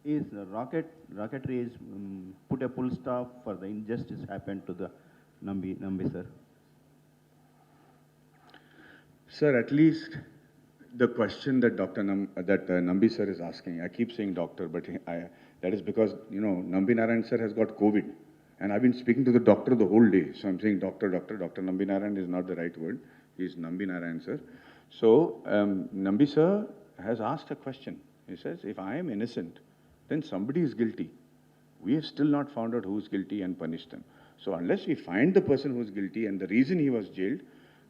is Rocketry is put a full stop for the injustice happened to the Nambi sir. Sir, at least the question that Nambi sir is asking, I keep saying doctor, but that is because, you know, Nambi Narayan sir has got COVID. And I've been speaking to the doctor the whole day. So I'm saying doctor. Dr. Nambi Narayan is not the right word. He's Nambi Narayan sir. So Nambi sir has asked a question. He says, if I am innocent, then somebody is guilty. We have still not found out who is guilty and punished them. So unless we find the person who is guilty and the reason he was jailed,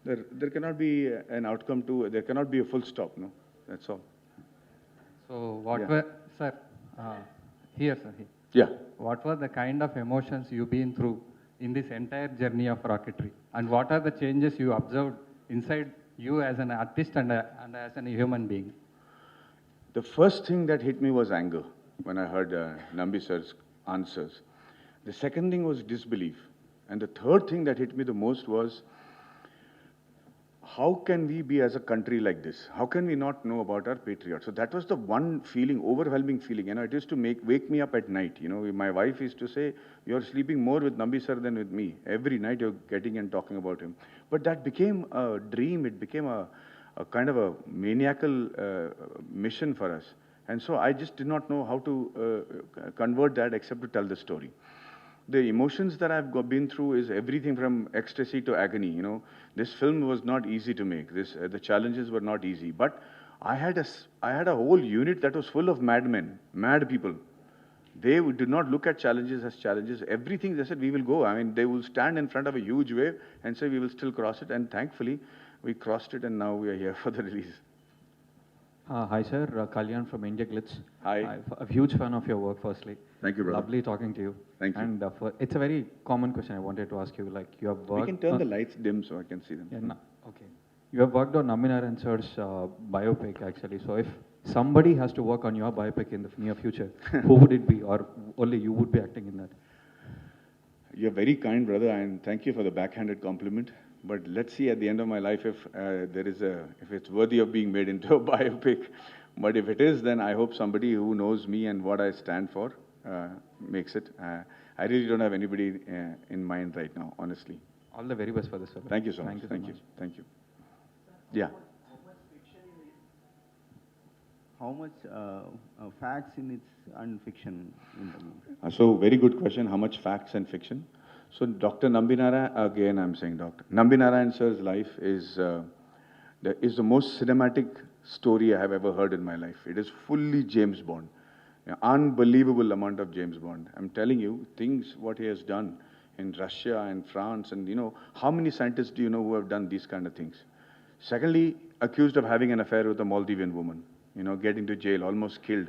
there cannot be an outcome to, there cannot be a full stop, no? That's all. So what Yeah. were, sir, here, sir, here. Yeah. What were the kind of emotions you've been through in this entire journey of Rocketry? And what are the changes you observed inside you as an artist and as a human being? The first thing that hit me was anger when I heard Nambi sir's answers. The second thing was disbelief. And the third thing that hit me the most was, how can we be as a country like this? How can we not know about our patriots? So that was the one feeling, overwhelming feeling. You know, it used to wake me up at night. You know, my wife used to say, you're sleeping more with Nambi sir than with me. Every night you're getting and talking about him. But that became a dream. It became a kind of a maniacal mission for us. And so I just did not know how to convert that except to tell the story. The emotions that I've been through is everything from ecstasy to agony. You know, this film was not easy to make. The challenges were not easy. But I had a whole unit that was full of madmen, mad people. They did not look at challenges as challenges. Everything they said, we will go. I mean, they will stand in front of a huge wave and say, we will still cross it. And thankfully, we crossed it, and now we are here for the release. Hi, sir. Kalyan from India Glitz. Hi. I'm a huge fan of your work, firstly. Thank you, brother. Lovely talking to you. Thank you. And it's a very common question I wanted to ask you. Like, you have worked... We can turn the lights dim so I can see them. Yeah, no, okay. You have worked on Nambi Narayan sir's biopic, actually. So if somebody has to work on your biopic in the near future, who would it be? Or only you would be acting in that? You're very kind, brother, and thank you for the backhanded compliment. But let's see at the end of my life if if it's worthy of being made into a biopic. But if it is, then I hope somebody who knows me and what I stand for makes it. I really don't have anybody in mind right now, honestly. All the very best for this, sir. Thank you so much. Thank you. Thank you. Thank you. Yeah. How much facts in its and fiction in the movie? So very good question. How much facts and fiction? So Dr. Nambi Narayan, again I'm saying Dr. Nambi Narayan sir's life is the most cinematic story I have ever heard in my life. It is fully James Bond. Unbelievable amount of James Bond. I'm telling you, things what he has done in Russia and France, and you know, how many scientists do you know who have done these kind of things? Secondly, accused of having an affair with a Maldivian woman, you know, getting to jail, almost killed.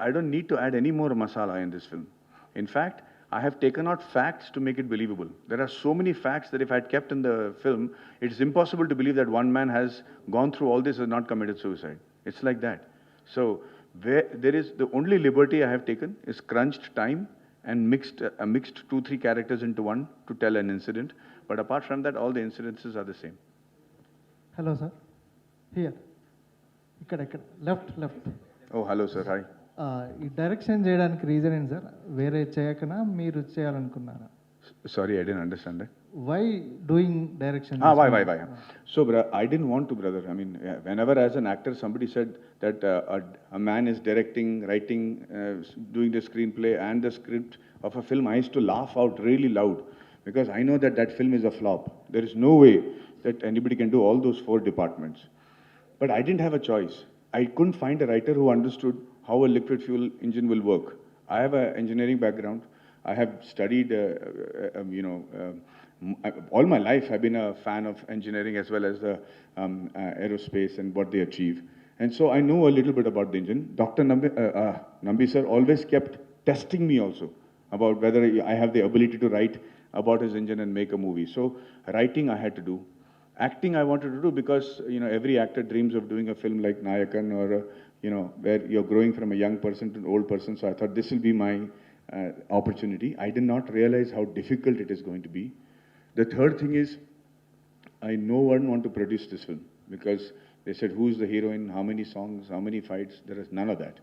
I don't need to add any more masala in this film. In fact, I have taken out facts to make it believable. There are so many facts that if I had kept in the film, it's impossible to believe that one man has gone through all this and not committed suicide. It's like that. So the only liberty I have taken is crunched time and mixed 2-3 characters into one to tell an incident. But apart from that, all the incidences are the same. Hello, sir. Here. Ikkada. Left. Oh, hello, sir. Hi. ఈ direction చేయడానికి reason ఏంటి sir? వేరే చేయకనా మీరు చేయాలనుకున్నారా? Sorry, I didn't understand that. Why doing direction? Why? So, I didn't want to, brother. I mean, whenever as an actor somebody said that a man is directing, writing, doing the screenplay and the script of a film, I used to laugh out really loud because I know that that film is a flop. There is no way that anybody can do all those 4 departments. But I didn't have a choice. I couldn't find a writer who understood how a liquid fuel engine will work. I have an engineering background. I have studied, all my life I've been a fan of engineering as well as the aerospace and what they achieve. And so I know a little bit about the engine. Dr. Nambi sir always kept testing me also about whether I have the ability to write about his engine and make a movie. So writing I had to do. Acting I wanted to do because, you know, every actor dreams of doing a film like Nayakan or, where you're growing from a young person to an old person. So I thought this will be my opportunity. I did not realize how difficult it is going to be. The third thing is, I no one want to produce this film because they said, who's the heroine, how many songs, how many fights? There is none of that.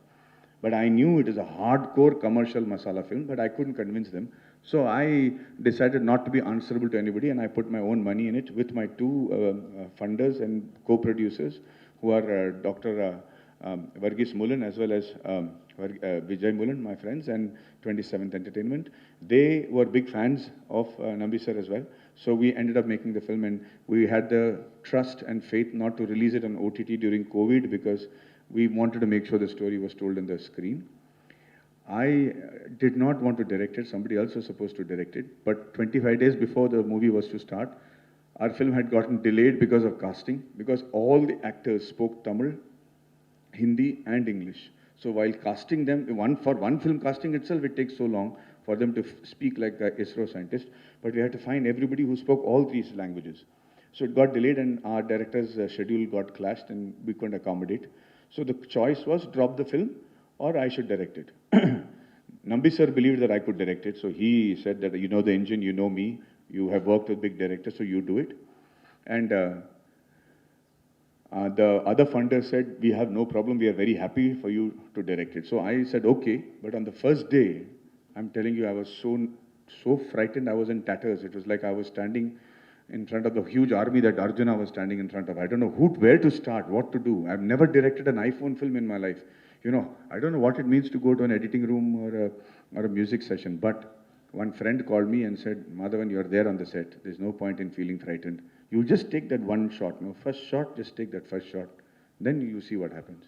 But I knew it is a hardcore commercial masala film, but I couldn't convince them. So I decided not to be answerable to anybody, and I put my own money in it with my two funders and co-producers, who are Dr. Varghese Mullen as well as Vijay Mullen, my friends, and 27th Entertainment. They were big fans of Nambi sir as well. So we ended up making the film, and we had the trust and faith not to release it on OTT during COVID because we wanted to make sure the story was told on the screen. I did not want to direct it. Somebody else was supposed to direct it. But 25 days before the movie was to start, our film had gotten delayed because of casting, because all the actors spoke Tamil, Hindi and English. So while casting them, for one film casting itself, it takes so long for them to speak like the ISRO scientist. But we had to find everybody who spoke all three languages. So it got delayed, and our director's schedule got clashed, and we couldn't accommodate. So the choice was drop the film or I should direct it. Nambi sir believed that I could direct it. So he said that, you know the engine, you know me, you have worked with big directors, so you do it. And the other funder said, we have no problem, we are very happy for you to direct it. So I said, okay. But on the first day, I'm telling you, I was so frightened, I was in tatters. It was like I was standing in front of the huge army that Arjuna was standing in front of. I don't know where to start, what to do. I've never directed an iPhone film in my life. You know, I don't know what it means to go to an editing room or a music session. But one friend called me and said, Madhavan, you're there on the set. There's no point in feeling frightened. You just take that one shot. No, first shot, just take that first shot. Then you see what happens.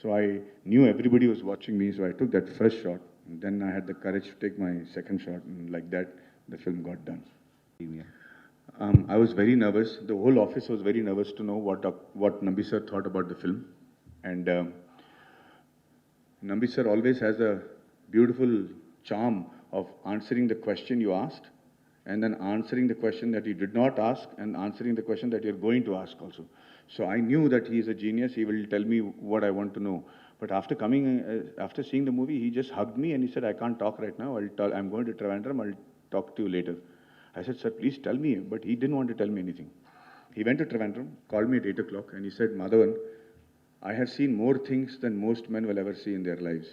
So I knew everybody was watching me, so I took that first shot. And then I had the courage to take my second shot, and like that, the film got done. I was very nervous. The whole office was very nervous to know what Nambi sir thought about the film. And Nambi sir always has a beautiful charm of answering the question you asked, and then answering the question that you did not ask, and answering the question that you're going to ask also. So I knew that he is a genius. He will tell me what I want to know. But after seeing the movie, he just hugged me and he said, I can't talk right now. I'm going to Trivandrum. I'll talk to you later. I said, sir, please tell me. But he didn't want to tell me anything. He went to Trivandrum, called me at 8 o'clock, and he said, Madhavan, I have seen more things than most men will ever see in their lives.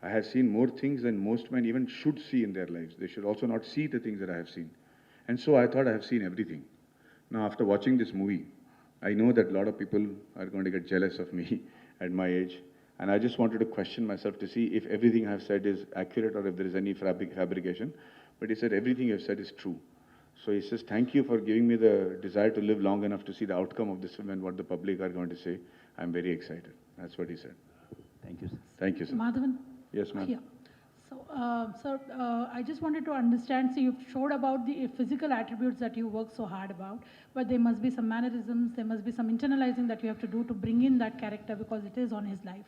I have seen more things than most men even should see in their lives. They should also not see the things that I have seen. And so I thought I have seen everything. Now, after watching this movie, I know that a lot of people are going to get jealous of me at my age. And I just wanted to question myself to see if everything I have said is accurate or if there is any fabrication. But he said, everything you have said is true. So he says, thank you for giving me the desire to live long enough to see the outcome of this film and what the public are going to say. I'm very excited. That's what he said. Thank you, sir. Thank you, sir. Madhavan? Yes, ma'am. Yeah. So, sir, I just wanted to understand, so you've showed about the physical attributes that you work so hard about, but there must be some mannerisms, there must be some internalizing that you have to do to bring in that character because it is on his life.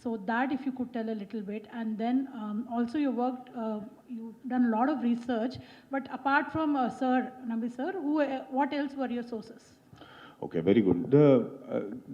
So that if you could tell a little bit, and then also you've done a lot of research, but apart from Sir, Nambi sir, what else were your sources? Okay, very good.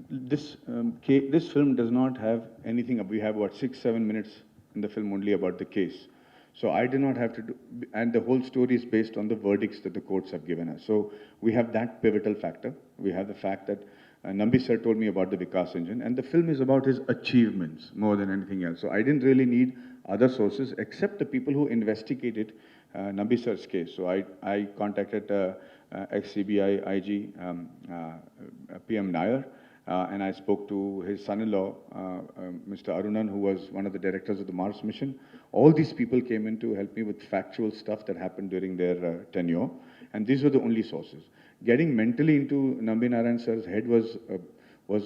This film does not have anything. We have about 6-7 minutes in the film only about the case. So I did not have to do, and the whole story is based on the verdicts that the courts have given us. So we have that pivotal factor. We have the fact that Nambi sir told me about the Vikas engine, and the film is about his achievements more than anything else. So I didn't really need other sources except the people who investigated Nambi sir's case. So I contacted ex-CBI IG PM Nair, and I spoke to his son-in-law, Mr. Arunan, who was one of the directors of the Mars mission. All these people came in to help me with factual stuff that happened during their tenure, and these were the only sources. Getting mentally into Nambi Narayan sir's head was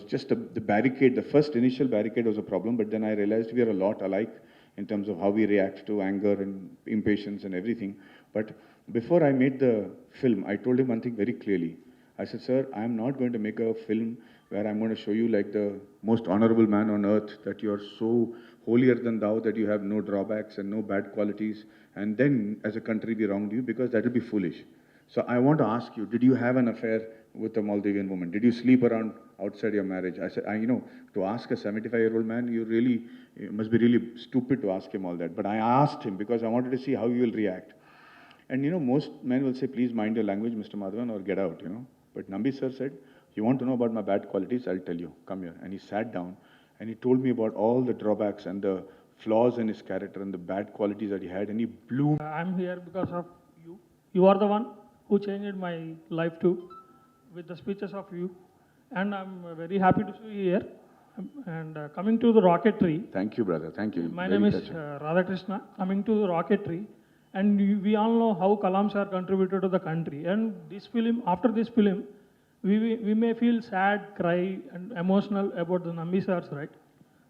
just the barricade. The first initial barricade was a problem, but then I realized we are a lot alike in terms of how we react to anger and impatience and everything. But before I made the film, I told him one thing very clearly. I said, sir, I'm not going to make a film where I'm going to show you like the most honorable man on earth, that you're so holier than thou, that you have no drawbacks and no bad qualities, and then as a country we wronged you, because that would be foolish. So I want to ask you, did you have an affair with a Maldivian woman? Did you sleep around outside your marriage? I said, to ask a 75-year-old man, you must be really stupid to ask him all that. But I asked him because I wanted to see how he will react. And most men will say, please mind your language, Mr. Madhavan, or get out, But Nambi sir said, you want to know about my bad qualities? I'll tell you. Come here. And he sat down and he told me about all the drawbacks and the flaws in his character and the bad qualities that he had, and he blew. I'm here because of you. You are the one who changed my life too, with the speeches of you. And I'm very happy to see you here. And coming to the Rocketry, Thank you, brother. Thank you. my Very name is touching. Radhakrishna. Coming to the Rocketry, and we all know how Kalam sir contributed to the country. And this film, after this film, we may feel sad, cry, and emotional about the Nambi sirs, right?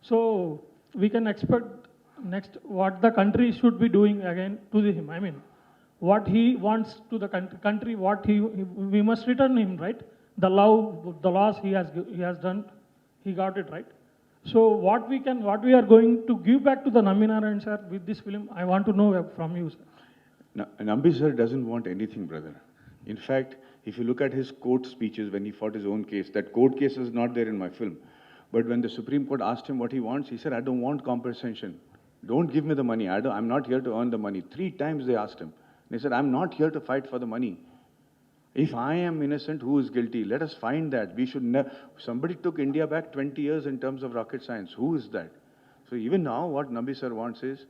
So we can expect next what the country should be doing again to him. I mean, what he wants to the country, what we must return him, right? The love, the loss he has done, he got it right. So what we are going to give back to the Nambi Narayan sir with this film, I want to know from you, sir. Nambi sir doesn't want anything, brother. In fact, if you look at his court speeches when he fought his own case, that court case is not there in my film. But when the Supreme Court asked him what he wants, he said, I don't want compensation. Don't give me the money. I'm not here to earn the money. 3 times they asked him. And he said, I'm not here to fight for the money. If I am innocent, who is guilty? Let us find that. We should never. Somebody took India back 20 years in terms of rocket science. Who is that? So even now, what Nambi sir wants is,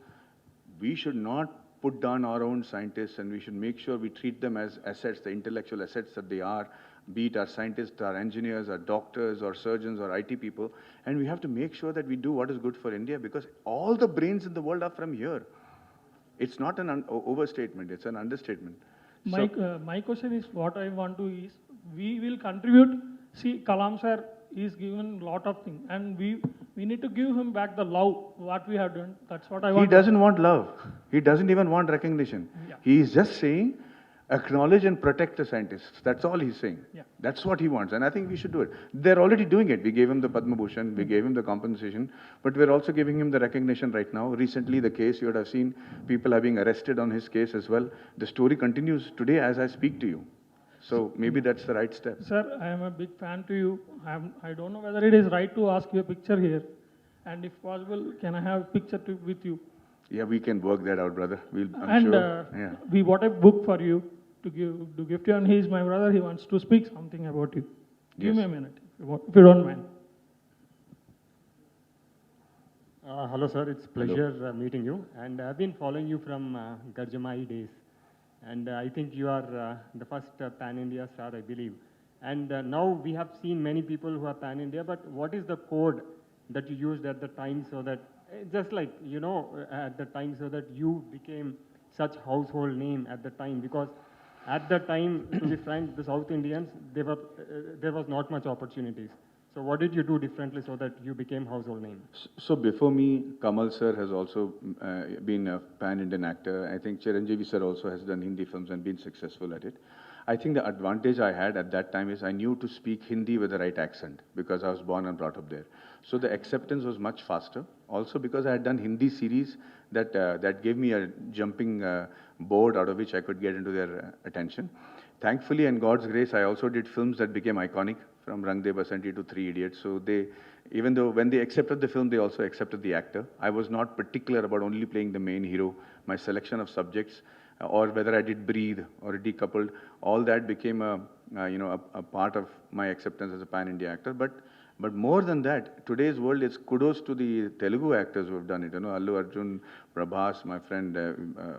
we should not put down our own scientists, and we should make sure we treat them as assets, the intellectual assets that they are, be it our scientists, our engineers, our doctors, or surgeons, or IT people. And we have to make sure that we do what is good for India, because all the brains in the world are from here. It's not an overstatement, it's an understatement. My question is, what I want to is, we will contribute. See, Kalam sir is given a lot of things, and we need to give him back the love, what we have done. That's what I want. He doesn't want love. He doesn't even want recognition. Yeah. He is just saying, acknowledge and protect the scientists. That's all he's saying. Yeah. That's what he wants, and I think we should do it. They're already doing it. We gave him the Padma Bhushan, we gave him the compensation, but we're also giving him the recognition right now. Recently, the case, you would have seen, people are being arrested on his case as well. The story continues today as I speak to you. So maybe that's the right step. Sir, I am a big fan to you. I don't know whether it is right to ask you a picture here. And if possible, can I have a picture with you? Yeah, we can work that out, brother. I'm sure. Yeah. We bought a book for you to give to you, and he is my brother. He wants to speak something about you. Give me a minute, if you don't mind. Hello, sir. It's pleasure meeting you. And I've been following you from Garjamai days. And I think you are the first pan-India star, I believe. And now we have seen many people who are pan-India, but what is the code that you used at the time so that, just like, you know, at the time so that you became such household name at the time? Because at the time, to be frank, the South Indians, there was not much opportunities. So what did you do differently so that you became household name? So before me, Kamal sir has also been a pan-Indian actor. I think Chiranjeevi sir also has done Hindi films and been successful at it. I think the advantage I had at that time is I knew to speak Hindi with the right accent because I was born and brought up there. So the acceptance was much faster. Also because I had done Hindi series that gave me a jumping board out of which I could get into their attention. Thankfully, and God's grace, I also did films that became iconic, from Rang De Basanti to Three Idiots. So even though when they accepted the film, they also accepted the actor. I was not particular about only playing the main hero. My selection of subjects, or whether I did Breathe or Decoupled, all that became a part of my acceptance as a pan-India actor. But more than that, today's world is kudos to the Telugu actors who have done it. You know, Allu Arjun, Prabhas, my friend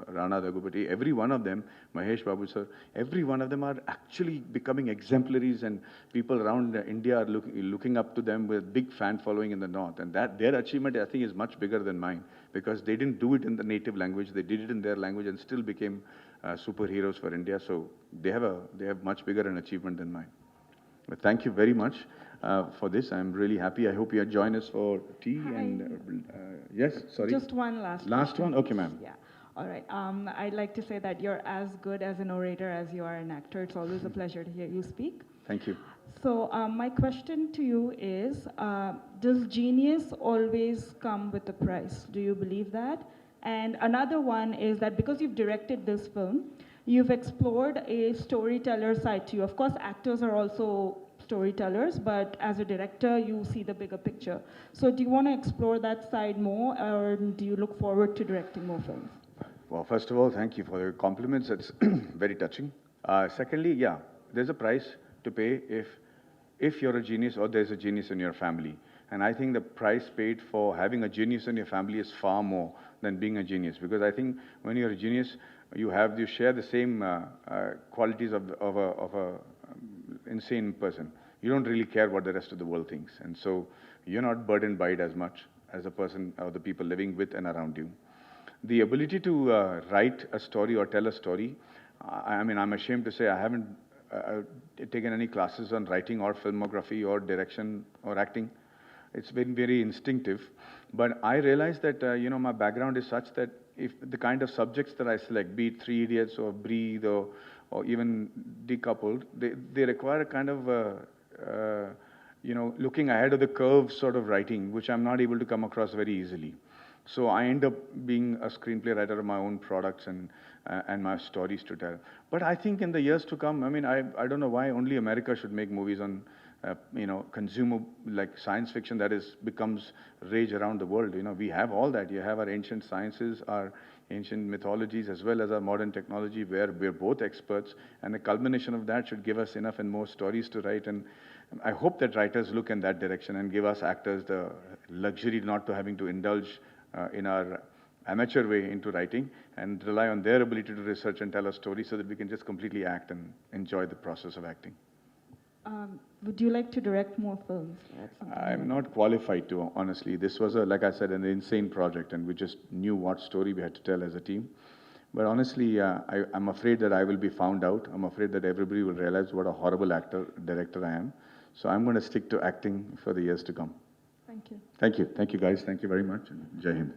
Rana Daggubati, every one of them, Mahesh Babu sir, every one of them are actually becoming exemplaries, and people around India are looking up to them with big fan following in the north. And that their achievement, I think, is much bigger than mine, because they didn't do it in the native language, they did it in their language and still became superheroes for India. So they have much bigger an achievement than mine. But thank you very much for this. I'm really happy. I hope you join us for tea. Hi. And yes, sorry. Just one last one? Okay, ma'am. Yeah. All right. I'd like to say that you're as good as an orator as you are an actor. It's always a pleasure to hear you speak. Thank you. So my question to you is, does genius always come with a price? Do you believe that? And another one is that because you've directed this film, you've explored a storyteller side to you. Of course, actors are also storytellers, but as a director, you see the bigger picture. So do you want to explore that side more, or do you look forward to directing more films? Well, first of all, thank you for your compliments. It's very touching. Secondly, yeah, there's a price to pay if you're a genius or there's a genius in your family. And I think the price paid for having a genius in your family is far more than being a genius. Because I think when you're a genius, you share the same qualities of a insane person. You don't really care what the rest of the world thinks. And so you're not burdened by it as much as a person or the people living with and around you. The ability to write a story or tell a story, I mean, I'm ashamed to say I haven't taken any classes on writing or filmography or direction or acting. It's been very instinctive. But I realized that, my background is such that if the kind of subjects that I select, be it Three Idiots or Breathe or even Decoupled, they require a kind of, looking ahead of the curve sort of writing, which I'm not able to come across very easily. So I end up being a screenplay writer of my own products and my stories to tell. But I think in the years to come, I mean, I don't know why only America should make movies on, consumer, like science fiction that becomes rage around the world. We have all that. You have our ancient sciences, our ancient mythologies, as well as our modern technology, where we're both experts. And the culmination of that should give us enough and more stories to write. And I hope that writers look in that direction and give us actors the luxury not to having to indulge in our amateur way into writing and rely on their ability to research and tell a story so that we can just completely act and enjoy the process of acting. Would you like to direct more films? I'm not qualified to, honestly. This was, like I said, an insane project, and we just knew what story we had to tell as a team. But honestly, I'm afraid that I will be found out. I'm afraid that everybody will realize what a horrible director I am. So I'm going to stick to acting for the years to come. Thank you. Thank you. Thank you, guys. Thank you very much. And Jai Hind.